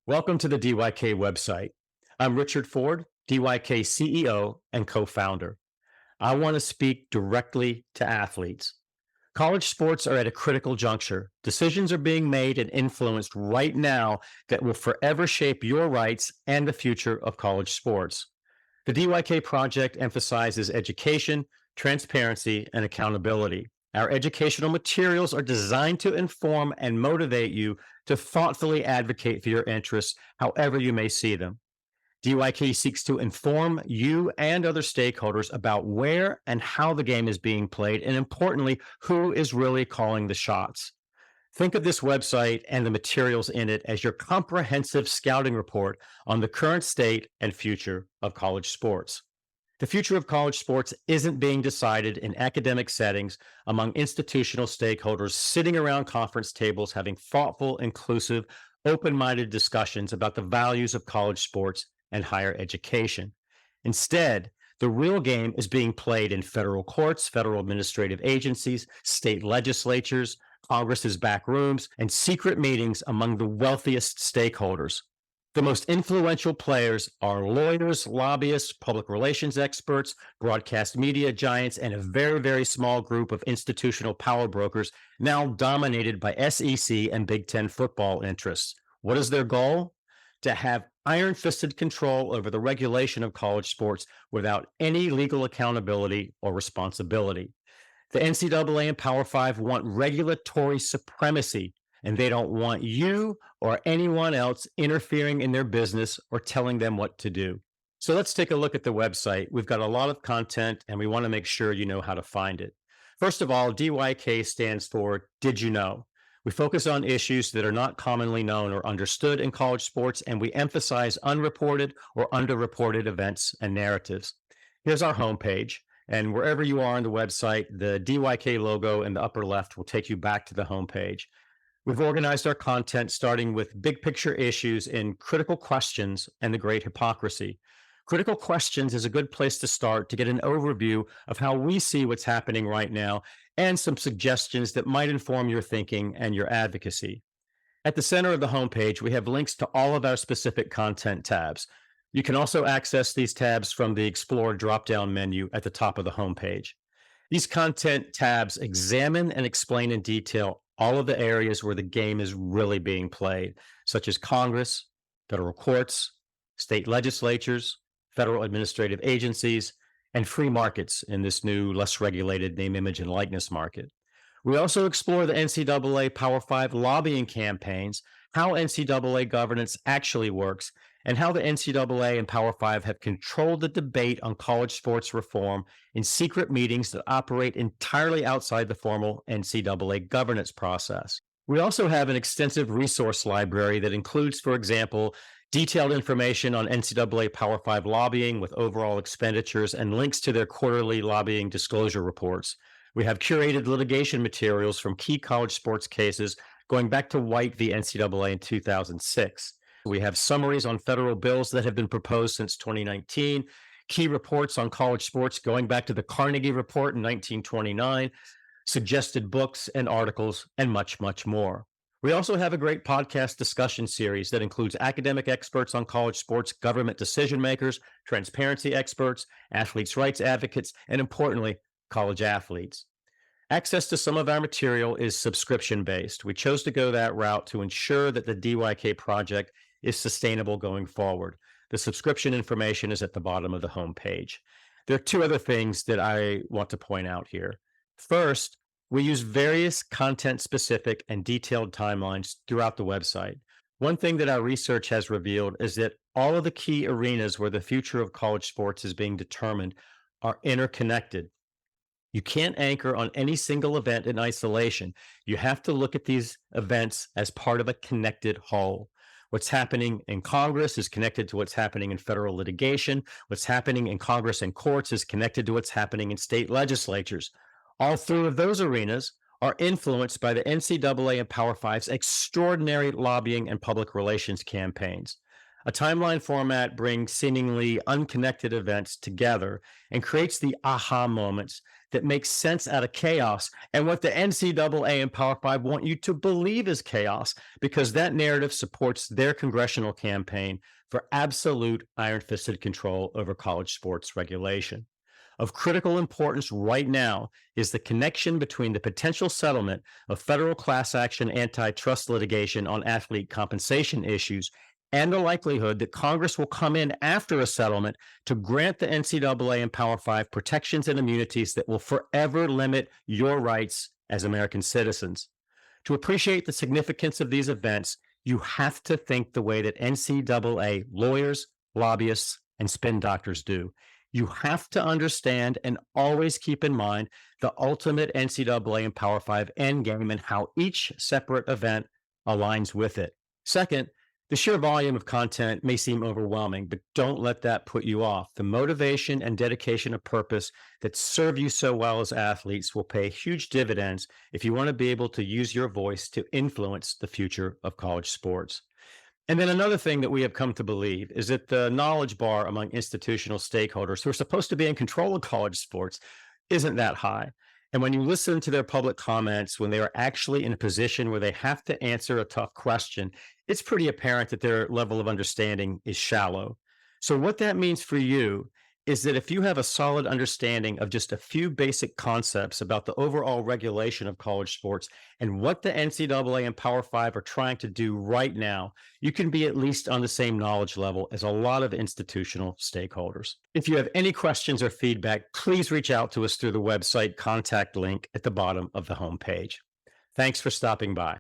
Welcome to the DYK website. I'm Richard Ford, DYK CEO and co-founder. I want to speak directly to athletes. College sports are at a critical juncture. Decisions are being made and influenced right now that will forever shape your rights and the future of college sports. The DYK project emphasizes education, transparency, and accountability. Our educational materials are designed to inform and motivate you to thoughtfully advocate for your interests, however you may see them. DYK seeks to inform you and other stakeholders about where and how the game is being played, and importantly, who is really calling the shots. Think of this website and the materials in it as your comprehensive scouting report on the current state and future of college sports. The future of college sports isn't being decided in academic settings among institutional stakeholders sitting around conference tables having thoughtful, inclusive, open minded discussions about the values of college sports and higher education. Instead, the real game is being played in federal courts, federal administrative agencies, state legislatures, Congress's back rooms, and secret meetings among the wealthiest stakeholders. The most influential players are lawyers, lobbyists, public relations experts, broadcast media giants, and a very, very small group of institutional power brokers now dominated by SEC and Big Ten football interests. What is their goal? To have iron-fisted control over the regulation of college sports without any legal accountability or responsibility. The NCAA and Power Five want regulatory supremacy, and they don't want you or anyone else interfering in their business or telling them what to do. So let's take a look at the website. We've got a lot of content, and we want to make sure you know how to find it. First of all, DYK stands for Did You Know? We focus on issues that are not commonly known or understood in college sports, and we emphasize unreported or underreported events and narratives. Here's our homepage. And wherever you are on the website, the DYK logo in the upper left will take you back to the homepage. We've organized our content starting with big picture issues in critical questions and the great hypocrisy. Critical questions is a good place to start to get an overview of how we see what's happening right now and some suggestions that might inform your thinking and your advocacy. At the center of the homepage, we have links to all of our specific content tabs. You can also access these tabs from the Explore drop-down menu at the top of the homepage. These content tabs examine and explain in detail all of the areas where the game is really being played, such as Congress, federal courts, state legislatures, federal administrative agencies, and free markets in this new, less regulated name, image, and likeness market. We also explore the NCAA Power Five lobbying campaigns, how NCAA governance actually works, and how the NCAA and Power Five have controlled the debate on college sports reform in secret meetings that operate entirely outside the formal NCAA governance process. We also have an extensive resource library that includes, for example, detailed information on NCAA Power Five lobbying with overall expenditures and links to their quarterly lobbying disclosure reports. We have curated litigation materials from key college sports cases going back to White v. NCAA in 2006. We have summaries on federal bills that have been proposed since 2019, key reports on college sports going back to the Carnegie Report in 1929, suggested books and articles, and much, much more. We also have a great podcast discussion series that includes academic experts on college sports, government decision makers, transparency experts, athletes' rights advocates, and importantly, college athletes. Access to some of our material is subscription-based. We chose to go that route to ensure that the DYK project is sustainable going forward. The subscription information is at the bottom of the homepage. There are two other things that I want to point out here. First, we use various content-specific and detailed timelines throughout the website. One thing that our research has revealed is that all of the key arenas where the future of college sports is being determined are interconnected. You can't anchor on any single event in isolation. You have to look at these events as part of a connected whole. What's happening in Congress is connected to what's happening in federal litigation. What's happening in Congress and courts is connected to what's happening in state legislatures. All three of those arenas are influenced by the NCAA and Power Five's extraordinary lobbying and public relations campaigns. A timeline format brings seemingly unconnected events together and creates the aha moments that make sense out of chaos and what the NCAA and Power Five want you to believe is chaos, because that narrative supports their congressional campaign for absolute iron fisted control over college sports regulation. Of critical importance right now is the connection between the potential settlement of federal class action antitrust litigation on athlete compensation issues and the likelihood that Congress will come in after a settlement to grant the NCAA and Power Five protections and immunities that will forever limit your rights as American citizens. To appreciate the significance of these events, you have to think the way that NCAA lawyers, lobbyists, and spin doctors do. You have to understand and always keep in mind the ultimate NCAA and Power Five endgame and how each separate event aligns with it. Second, the sheer volume of content may seem overwhelming, but don't let that put you off. The motivation and dedication of purpose that serve you so well as athletes will pay huge dividends if you want to be able to use your voice to influence the future of college sports. And then another thing that we have come to believe is that the knowledge bar among institutional stakeholders who are supposed to be in control of college sports isn't that high. And when you listen to their public comments, when they are actually in a position where they have to answer a tough question, it's pretty apparent that their level of understanding is shallow. So, what that means for you is that if you have a solid understanding of just a few basic concepts about the overall regulation of college sports and what the NCAA and Power Five are trying to do right now, you can be at least on the same knowledge level as a lot of institutional stakeholders. If you have any questions or feedback, please reach out to us through the website contact link at the bottom of the homepage. Thanks for stopping by.